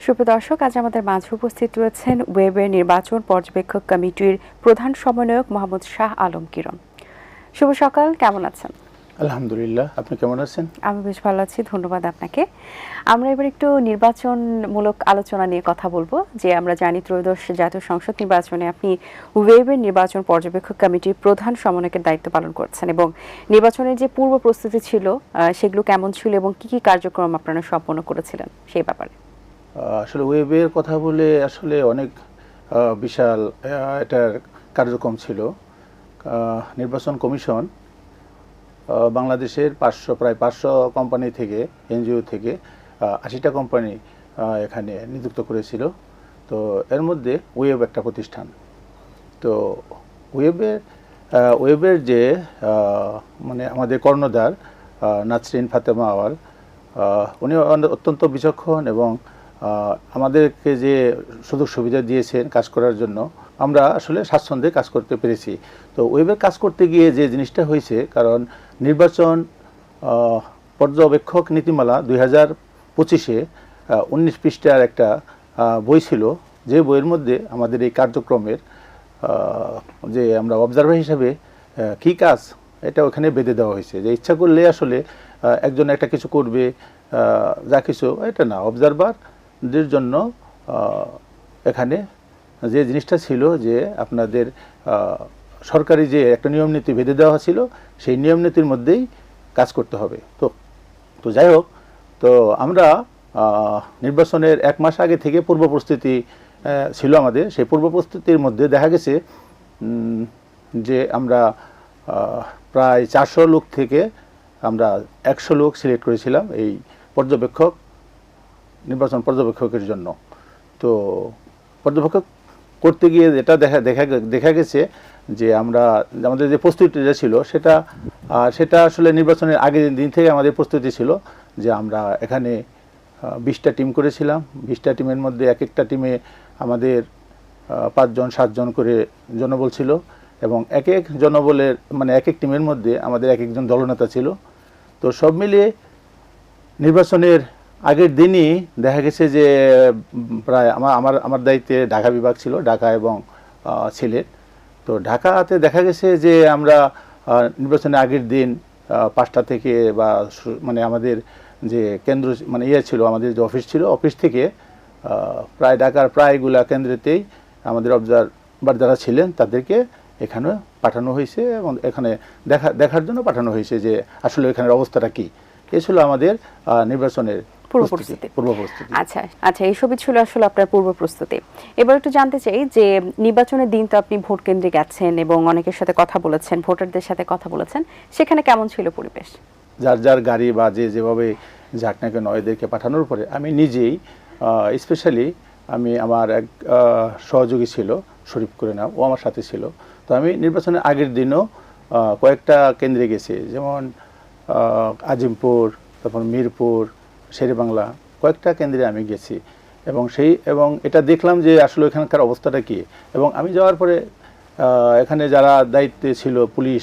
সুপ্রিয় দর্শক, আজ আমাদের মাঝে উপস্থিত রয়েছেন ওয়েবের নির্বাচন পর্যবেক্ষক কমিটির প্রধান সমন্বয়ক মোহাম্মদ শাহ আলম কিরণ। শুভ সকাল, কেমন আছেন? আলহামদুলিল্লাহ, আপনি কেমন আছেন? আমি বেশ ভালো আছি, ধন্যবাদ আপনাকে। আমরা এবার একটু নির্বাচনমূলক আলোচনা নিয়ে কথা বলবো। যে আমরা জানি ত্রয়োদশ জাতীয় সংসদ নির্বাচনে আপনি ওয়েবের নির্বাচন পর্যবেক্ষক কমিটির প্রধান সমন্বয়কের দায়িত্ব পালন করছেন, এবং নির্বাচনের যে পূর্ব প্রস্তুতি ছিল সেগুলো কেমন ছিল এবং কি কি কার্যক্রম আপনারা সম্পন্ন করেছিলেন সেই ব্যাপারে। আসলে ওয়েবের কথা বলে আসলে অনেক বিশাল এটার কার্যক্রম ছিল। নির্বাচন কমিশন বাংলাদেশের প্রায় 500 কোম্পানি থেকে, এনজিও থেকে 80টা কোম্পানি এখানে নিযুক্ত করেছিল। তো এর মধ্যে ওয়েব একটা প্রতিষ্ঠান। তো ওয়েবের যে মানে আমাদের কর্ণধার নাসরিন ফাতেমা আওয়াল, উনি অত্যন্ত বিচক্ষণ এবং আমাদেরকে যে সুযোগ সুবিধা দিয়েছেন কাজ করার জন্য, আমরা আসলে স্বাচ্ছন্দ্যে কাজ করতে পেরেছি। তো ওয়েবের কাজ করতে গিয়ে যে জিনিসটা হয়েছে, কারণ নির্বাচন পর্যবেক্ষক নীতিমালা 2025-এ 19 পৃষ্ঠার একটা বই ছিল, যে বইয়ের মধ্যে আমাদের এই কার্যক্রমের যে আমরা অবজারভার হিসাবে কী কাজ, এটা ওখানে বেঁধে দেওয়া হয়েছে। যে ইচ্ছা করলে আসলে একজন একটা কিছু করবে, যা কিছু, এটা না, অবজারভারদের জন্য এখানে যে জিনিসটা ছিল যে আপনাদের সরকারি যে একটা নিয়ম নীতি বেঁধে দেওয়া ছিল, সেই নিয়ম নীতির মধ্যেই কাজ করতে হবে। তো যাই হোক, তো আমরা নির্বাচনের 1 মাস আগে থেকে পূর্ব প্রস্তুতি ছিল আমাদের। সেই পূর্ব প্রস্তুতির মধ্যে দেখা গেছে যে আমরা প্রায় 400 লোক থেকে আমরা 100 লোক সিলেক্ট করেছিলাম এই নির্বাচন পর্যবেক্ষকের জন্য। তো পর্যবেক্ষক করতে গিয়ে যেটা দেখা গেছে যে আমাদের যে প্রস্তুতিটা ছিল সেটা আসলে নির্বাচনের আগের দিন থেকে আমাদের প্রস্তুতি ছিল যে আমরা এখানে 20টা টিম করেছিলাম। 20টা টিমের মধ্যে এক একটা টিমে আমাদের 5 জন 7 জন করে জনবল ছিল, এবং এক এক জনবলের মানে এক এক টিমের মধ্যে আমাদের এক একজন দলনেতা ছিল। তো সব মিলিয়ে নির্বাচনের আগের দিনই দেখা গেছে যে প্রায় আমার দায়িত্বে ঢাকা বিভাগ ছিল, ঢাকা এবং সিলেট। তো ঢাকাতে দেখা গেছে যে আমরা নির্বাচনের আগের দিন 5টা থেকে বা মানে আমাদের যে কেন্দ্র মানে ছিল, আমাদের যে অফিস ছিল, অফিস থেকে প্রায় ঢাকার প্রায়গুলা কেন্দ্রেতেই আমাদের অবজারভার যারা ছিলেন তাদেরকে এখানে পাঠানো হয়েছে, এবং এখানে দেখার জন্য পাঠানো হয়েছে যে আসলে এখানের অবস্থাটা কি। এ ছিল আমাদের নির্বাচনের পূর্ব প্রস্তুতি। আচ্ছা, এইসবই ছিল আসলে আপনার পূর্ব প্রস্তুতি। এবার একটু জানতে চাই যে নির্বাচনের দিন তো আপনি ভোট কেন্দ্রে গেছেন এবং অনেকের সাথে কথা বলেছেন, ভোটারদের সাথে কথা বলেছেন, সেখানে কেমন ছিল পরিবেশ? যার গাড়ি বা যেভাবে যাক না কেন, এদেরকে পাঠানোর পরে আমি নিজেই স্পেশালি আমার এক সহযোগী ছিল শরীফ করে নাম, ও আমার সাথে ছিল। তো আমি নির্বাচনের আগের দিনও কয়েকটা কেন্দ্রে গেছি, যেমন আজিমপুর, তারপর মিরপুর, শেরেবাংলা, কয়েকটা কেন্দ্রে আমি গেছি, এবং এটা দেখলাম যে আসলে এখানকার অবস্থাটা কী। এবং আমি যাওয়ার পরে এখানে যারা দায়িত্বে ছিল, পুলিশ,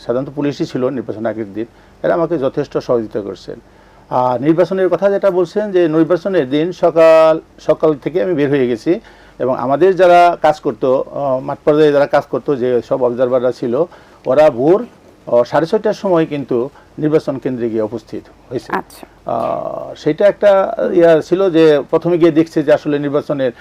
সাধারণত পুলিশই ছিল নির্বাচন আগের দিন, এরা আমাকে যথেষ্ট সহযোগিতা করছেন। আর নির্বাচনের কথা যেটা বলছেন, যে নির্বাচনের দিন সকাল থেকে আমি বের হয়ে গেছি, এবং আমাদের যারা কাজ করতো, মাঠ পর্যায়ে যারা কাজ করতো, যে সব অবজারভাররা ছিল, ওরা ভোর 6:30টার সময় কিন্তু নির্বাচন কেন্দ্রে গিয়ে উপস্থিত হয়েছে। সেটা একটা ছিল যে প্রথমে গিয়ে দেখছে যে আসলে নির্বাচনের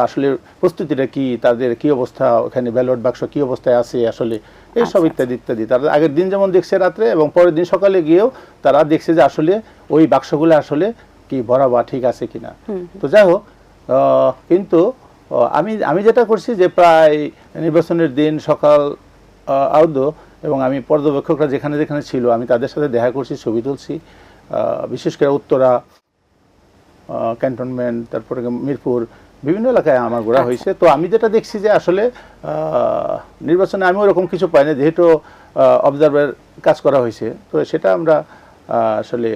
আসলে প্রস্তুতিটা কি, তাদের কি অবস্থা, ওখানে ব্যালট বাক্স কি অবস্থায় আছে আসলে, এইসব ইত্যাদি ইত্যাদি। তারা আগের দিন যেমন দেখছে রাত্রে, এবং পরের দিন সকালে গিয়েও তারা দেখছে যে আসলে ওই বাক্সগুলো আসলে কি ভরা বা ঠিক আছে কিনা। তো যাই হোক, কিন্তু আমি যেটা করছি যে প্রায় নির্বাচনের দিন সকাল আউদো, এবং আমি পর্যবেক্ষকরা যেখানে যেখানে ছিল আমি তাদের সাথে দেখা করছি, ছবি তুলছি। বিশেষ করে উত্তরা, ক্যান্টনমেন্ট, তারপরে মিরপুর, বিভিন্ন এলাকায় আমার ঘোরা হয়েছে। তো আমি যেটা দেখছি যে আসলে নির্বাচনে আমি ওরকম কিছু পাইনি, যেহেতু অবজারভার কাজ করা হয়েছে। তো সেটা আমরা আসলে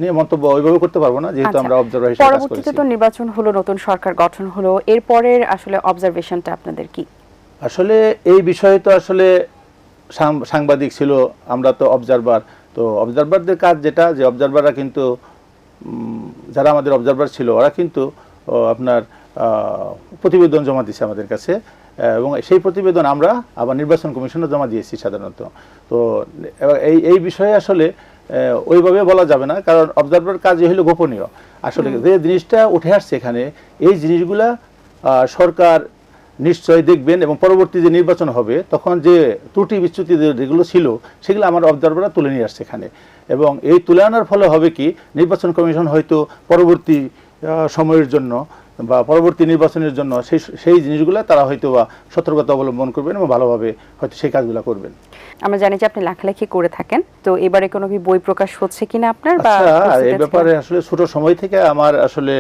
নিয়ে মন্তব্য ওইভাবে করতে পারবো না, যেহেতু আমরা অবজারভার হিসেবে কাজ করেছি। পরবর্তীতে তো নির্বাচন হলো, নতুন সরকার গঠন হলো, এরপরের আসলে অবজারভেশনটা আপনাদের কি? আসলে এই বিষয়ে তো আসলে সাংবাদিক ছিল, আমরা তো অবজারভার। তো অবজারভারদের কাজ যেটা, যে অবজারভাররা কিন্তু যারা আমাদের অবজারভার ছিল ওরা কিন্তু আপনার প্রতিবেদন জমা দিয়েছে আমাদের কাছে, এবং সেই প্রতিবেদন আমরা আবার নির্বাচন কমিশনে জমা দিয়েছি সাধারণত। তো এই বিষয়ে আসলে ওইভাবে বলা যাবে না, কারণ অবজারভার কাজ হলো গোপনীয়। আসলে যে জিনিসটা উঠে আসছে এখানে, এই জিনিসগুলা সরকার নিশ্চয় দেখবেন, এবং পরবর্তী যে নির্বাচন হবে তখন যে ত্রুটি বিচ্যুতি যেগুলো ছিল সেগুলো আমার অবজারভাররা তুলে নিয়ে আসছে এখানে। এবং এই তুলে আনার ফলে হবে কি, নির্বাচন কমিশন হয়তো পরবর্তী সময়ের জন্য বা পরবর্তী নির্বাচনের জন্য সেই জিনিসগুলো তারা হয়তো বা সতর্কতা অবলম্বন করবেন এবং ভালোভাবে হয়তো সেই কাজগুলো করবেন। আমরা জানি যে আপনি লেখালেখি করে থাকেন, তো এবারে কোনো কি বই প্রকাশ হচ্ছে কিনা আপনার? এই ব্যাপারে আসলে ছোট সময় থেকে আমার আসলে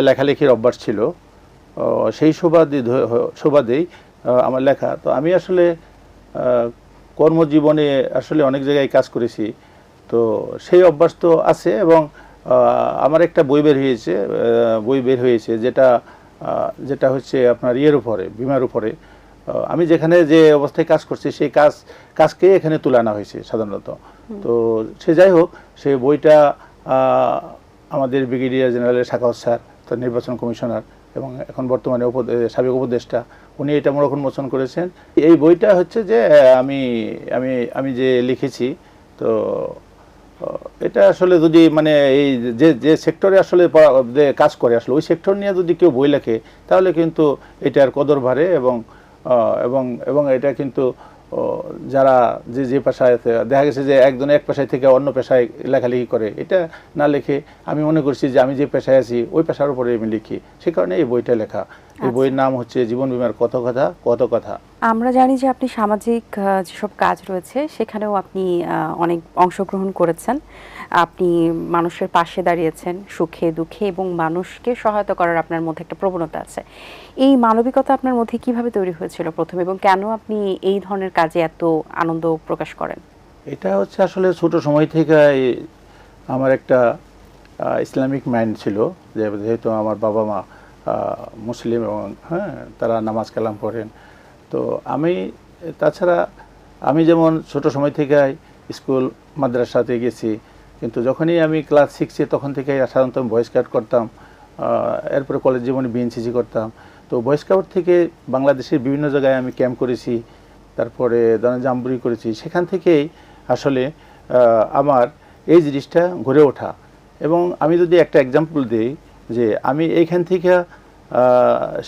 লেখালেখির অভ্যাস ছিল, সেই সুবাদেই আমার লেখা। তো আমি আসলে কর্মজীবনে আসলে অনেক জায়গায় কাজ করেছি, তো সেই অভ্যাস তো আছে। এবং আমার একটা বই বের হয়েছে যেটা হচ্ছে আপনার ইয়ের উপরে, বীমার উপরে। আমি যেখানে যে অবস্থায় কাজ করছি সেই কাজকে এখানে তুলে আনা হয়েছে সাধারণত। তো সে যাই হোক, সেই বইটা আমাদের ব্রিগেডিয়ার জেনারেল সাখাওয়াত স্যার, তো নির্বাচন কমিশনার এবং এখন বর্তমানে সাবেক উপদেষ্টা, উনি এটা মোচন করেছেন। এই বইটা হচ্ছে যে আমি যে লিখেছি, তো এটা আসলে যদি মানে এই যে সেক্টরে আসলে কাজ করে আসলে ওই সেক্টর নিয়ে যদি কেউ বই লেখে তাহলে কিন্তু এটার কদর বাড়ে, এবং এটা কিন্তু যারা যে পেশায় দেখা গেছে যে একজন এক পেশায় থেকে অন্য পেশায় লেখালেখি করে, এটা না লিখে আমি মনে করছি যে আমি যে পেশায় আছি ওই পেশার উপরে আমি লিখি, সে কারণে এই বইটা লেখা। এই বইয়ের নাম হচ্ছে জীবন বীমার কত কথা। আমরা জানি যে আপনি সামাজিক যেসব কাজ রয়েছে সেখানেও আপনি অনেক অংশগ্রহণ করেছেন, আপনি মানুষের পাশে দাঁড়িয়েছেন সুখে দুঃখে, এবং মানুষকে সহায়তা করার আপনার মধ্যে একটা প্রবণতা আছে। এই মানবিকতা আপনার মধ্যে কিভাবে তৈরি হয়েছিল প্রথমে, এবং কেন আপনি এই ধরনের কাজে এত আনন্দ প্রকাশ করেন? এটা হচ্ছে আসলে ছোট সময় থেকে আমার একটা ইসলামিক মাইন্ড ছিল, যেহেতু আমার বাবা মা মুসলিম এবং তারা নামাজ কালাম পড়েন। তো তাছাড়া আমি যেমন ছোট সময় থেকে স্কুল মাদ্রাসাতে গেছি, কিন্তু যখনই আমি ক্লাস 6-এ তখন থেকে সাধারণত ভয়েস স্কাউট করতাম, এরপরে কলেজ জীবনে বিএনসিসি করতাম। তো ভয়েস স্কাউট থেকে বাংলাদেশের বিভিন্ন জায়গায় আমি ক্যাম্প করেছি, তারপরে জাম্বুরি করেছি। সেখান থেকেই আসলে আমার এই জিনিসটা গড়ে ওঠা। এবং আমি যদি একটা এক্সাম্পল দিই, যে আমি এইখান থেকে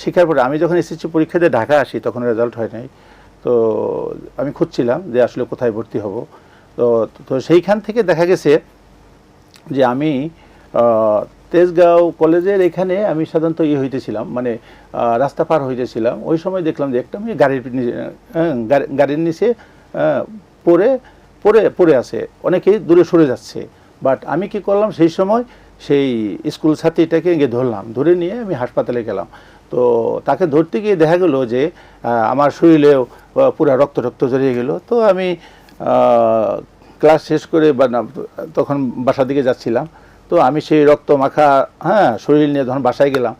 শেখার পরে আমি যখন এসএসসি পরীক্ষা দিয়ে ঢাকা আসি তখন রেজাল্ট হয় নাই, তো আমি খুঁজছিলাম যে আসলে কোথায় ভর্তি হব। তো সেইখান থেকে দেখা গেছে যে আমি তেজগাঁও কলেজের এখানে আমি সাধারণত হইতেছিলাম, মানে রাস্তা পার হইতেছিলাম। ওই সময় দেখলাম যে একটা মেয়ে গাড়ির নিচে পড়ে আছে, অনেকেই দূরে সরে যাচ্ছে। বাট আমি কি করলাম, সেই সময় সেই স্কুল ছাত্রীটাকে গিয়ে ধরে নিয়ে আমি হাসপাতালে গেলাম। তো তাকে ধরতে গিয়ে দেখা গেল যে আমার শরীরেও পুরো রক্ত জড়িয়ে গেল। তো আমি ক্লাস শেষ করে তখন বাসার দিকে যাচ্ছিলাম, তো আমি সেই রক্ত মাখা শরীর নিয়ে যখন বাসায় গেলাম,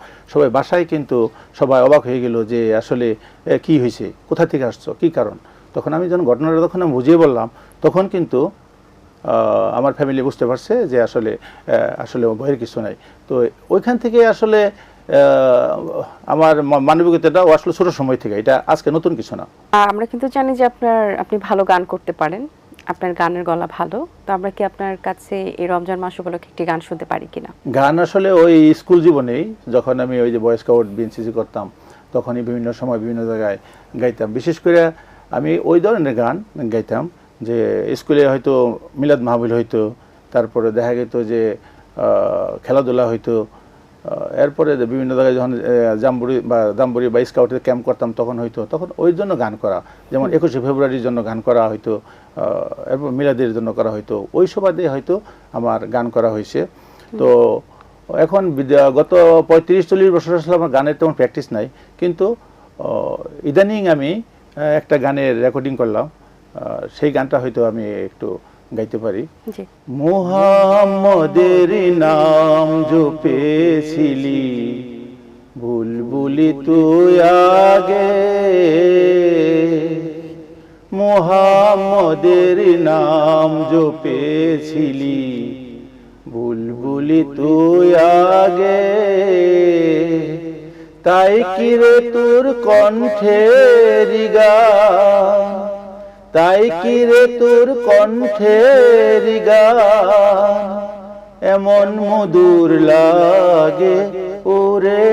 বাসায় কিন্তু সবাই অবাক হয়ে গেল যে আসলে কি হয়েছে, কোথা থেকে আসছো, কি কারণ। তখন আমি যখন ঘটনাটা আমি বুঝিয়ে বললাম, তখন কিন্তু আমার ফ্যামিলি বুঝতে পারছে যে আসলে ভয়ের কিছু নাই। তো ওইখান থেকে আসলে আমার মানবিকতাটাও আসলে ছোট সময় থেকে, এটা আজকে নতুন কিছু না। আমরা কিন্তু জানি যে আপনি ভালো গান করতে পারেন, আপনার গানের গলা ভালো। তো আমরা কি আপনার কাছে এই রমজান মাস উপলক্ষে একটি গান শুনতে পারি কিনা? গান আসলে ওই স্কুল জীবনেই, যখন আমি ওই যে বয়েজ স্কাউট বিএনসিসি করতাম তখনই বিভিন্ন সময় বিভিন্ন জায়গায় গাইতাম। বিশেষ করে আমি ওই ধরনের গান গাইতাম যে স্কুলে হয়তো মিলাদ মাহফিল হইতো, তারপরে দেখা যেত যে খেলাধুলা হইতো, এরপরে বিভিন্ন জায়গায় যখন জাম্বুরি বা স্কাউটের ক্যাম্প করতাম তখন ওই জন্য গান করা, যেমন 21শে ফেব্রুয়ারির জন্য গান করা হয়তো, এরপর মিলাদের জন্য করা হয়তো, ওই সুবাদে হয়তো আমার গান করা হয়েছে। তো এখন গত 35-40 বছর আসলে আমার গানের তেমন প্র্যাকটিস নাই, কিন্তু ইদানিং আমি একটা গানের রেকর্ডিং করলাম, সেই গানটা হয়তো আমি একটু গাইতে পারি। মুহাম্মদের নাম জপেছিলি বুলবুলি তুই আগে, মুহাম্মদের নাম জপেছিলি, বুলবুলি তুই আগে, তাই কি রে তোর কণ্ঠের গান, তাই কি রে তোর কণ্ঠের গান এমন মধুর লাগে ওরে,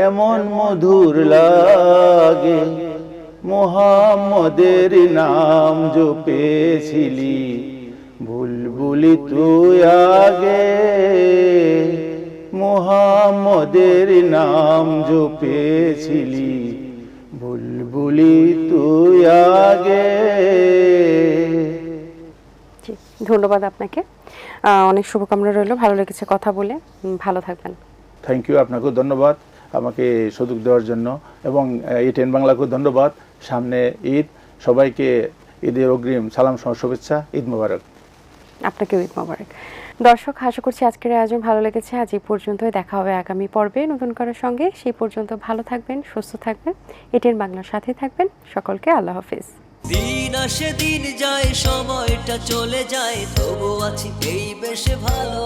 এমন মধুর লাগে। মুহাম্মদের নাম জপেছিলি, বুলবুলি তুই আগে, মুহাম্মদের নাম জপেছিলি, বুলবুলি তুই আগে। জি, ধন্যবাদ আপনাকে। অনেক শুভকামনা রইল, ভালো লেগেছে কথা বলে। ভালো থাকবেন। থ্যাংক ইউ, আপনাকেও ধন্যবাদ আমাকে সুযোগ দেওয়ার জন্য, এবং এটিএন বাংলাকেও ধন্যবাদ। সামনে ঈদ, সবাইকে ঈদের অগ্রিম সালাম শুভেচ্ছা, ঈদ মোবারক। আপনাকেও ঈদ মোবারক। দর্শক, আশা করছি আজকের আয়োজন ভালো লেগেছে। আজ এই পর্যন্তই, দেখা হবে আগামী পর্বে নতুন কারোর সঙ্গে। সেই পর্যন্ত ভালো থাকবেন, সুস্থ থাকবেন, এটিএন বাংলার সাথে থাকবেন। সকলকে আল্লাহ হাফেজ। দিন আসে দিন যায়, সময়টা চলে যায়, তবু আছি এই বেশ ভালো।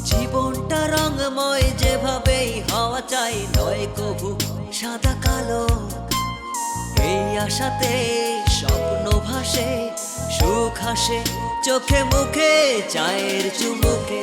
জীবনটা রঙময়, যেভাবেই হওয়া চাই, নয় কভু সাদা কালো। এই আশাতে স্বপ্ন ভাসে, সুখ হাসে চোখে মুখে, চায়ের চুমুকে।